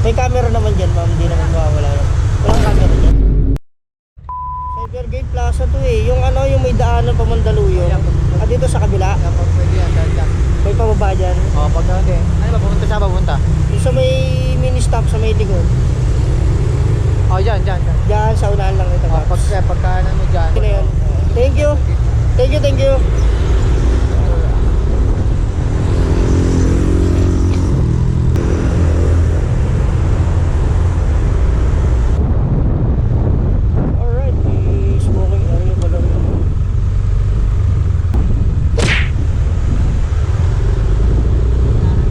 May camera naman dyan, ma'am. Hindi naman mawawala yun. Walang camera dyan. Cybergate Plaza to eh. Yung ano, yung may daanan pa Mandaluyong. Dito sa kabila. Pwede yan, dyan. May pababa dyan. Oo, pagka hindi. Ano ba, pumunta siya, papunta? Yung sa may mini stop, sa may likod. Oo, dyan. Dyan, sa unahan lang ito. Oo, pagka ano mo dyan. Ito na yun. Thank you. Thank you. Alright, smoking area pala rin.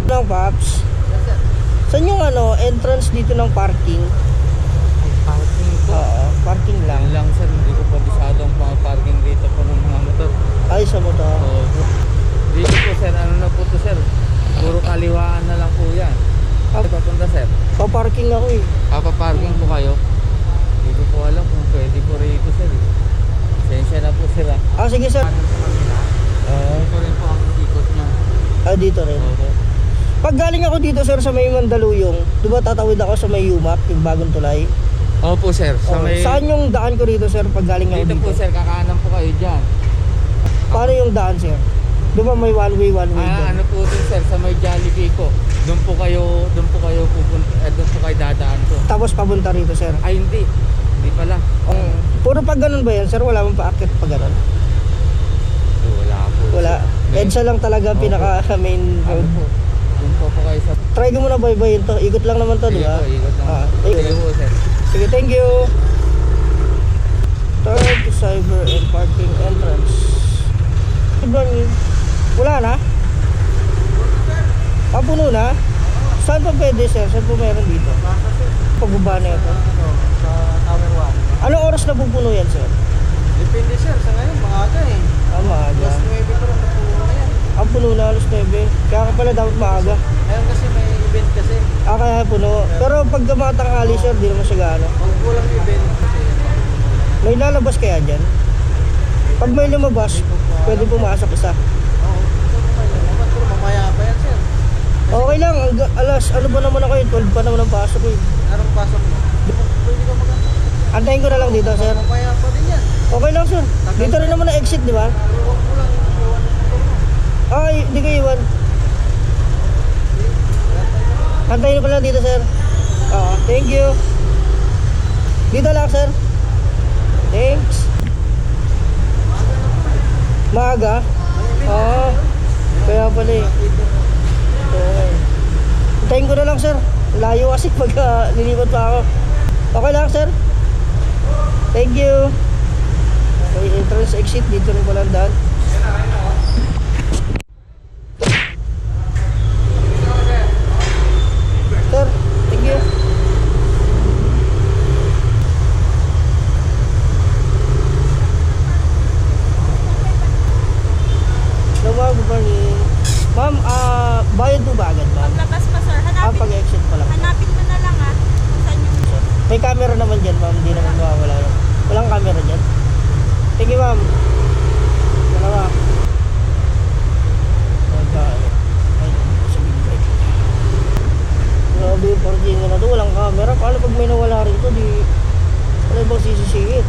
Lang, Paps. Yes, sir. Saan yung ano, entrance dito ng parking? Parking po. Oo, parking lang. Yan lang, sir. Hindi ko pa bisadong parking dito po ng mga motor. Ay, sa mo to. Oo. Dito po, sir. Ano na po to, sir? Puro kaliwaan na lang po yan. Papunta, sir. Pa-parking ako eh. Paparking po kayo. Hindi ko po alam kung pwede po rito, sir. Sensya na po, sir. Sige sir. Ito rin po ang ikot niya. Dito rin. Oo. Pag galing ako dito sir sa may Mandaluyong, di ba tatawid ako sa may Yumak, yung bagong tulay? Opo, sir. Sa may... Saan yung daan ko rito sir pag galing ako Dito dito? po, sir. Kakaanan po kayo dyan. Paano yung daan sir? Di ba may one way doon? Ano po din, sir, sa may Jollibee ko. Doon po kayo pupunta, doon po kayo dadaan po. Tapos papunta rito sir? Ay, hindi. Hindi pala. Puro pag ganun ba yan sir? Wala mong paakyat pag ganun? Wala po. Wala. EDSA lang talaga pinaka main Ano road. po? Doon po kayo sa... Try ko muna baybayin to. Ikot lang naman to, di ba? Ikot lang. Ikot. Sige po, sir. Sige, thank you. Turn to cyber and parking entrance. Wala na? Puno na? Saan pa pwede sir? Saan po meron dito? Pagbaba na ito. Sa Tower 1. Anong oras na pupuno yan sir? Depende, sir. Sa ngayon, maaga eh. Maaga. Plus 9 pa lang napuno na yan. Puno na alas 9. Kaya ka pala dapat maaga. Ayun kasi may event kasi. Kaya puno. Pero pag matanghali sir, di naman siya gaano. Pag walang event kasi. May lalabas kaya dyan? Pag may lumabas, pwede pumasok isa. Oo. Pero mamaya pa yan, sir. Okay lang, alas, ano ba naman ako yun? 12 pa naman ang pasok ko yun. Anong pasok mo? Pwede ka mag-antay. Antayin ko na lang dito, sir. Mamaya pa din yan. Okay lang, sir. Dito rin naman ang exit, di ba? Pero huwag mo lang iwan ang motor mo. Ay, hindi ko iwan. Antayin ko lang dito, sir. Thank you. Dito lang, sir. Thanks. Maaga? Kaya pala eh. Okay. Antayin ko na lang, sir. Layo kasi pag nilipat pa ako. Okay lang, sir. Thank you. Okay, entrance exit. Dito rin pala ang daan. Sir, thank you. Hello, good morning. Ma'am, bayad po ba agad, ma'am? Paglabas pa sir, hanapin, Pag-exit pa lang. hanapin mo na lang kung saan yung... May camera naman dyan, ma'am. Hindi naman mawawala yun. Walang camera dyan. Thank you, ma'am. Dalawa. Ay, sige, break. Grabe yung parking na to. Walang camera. Paano pag may nawala rito, di... Wala bang sisisiit?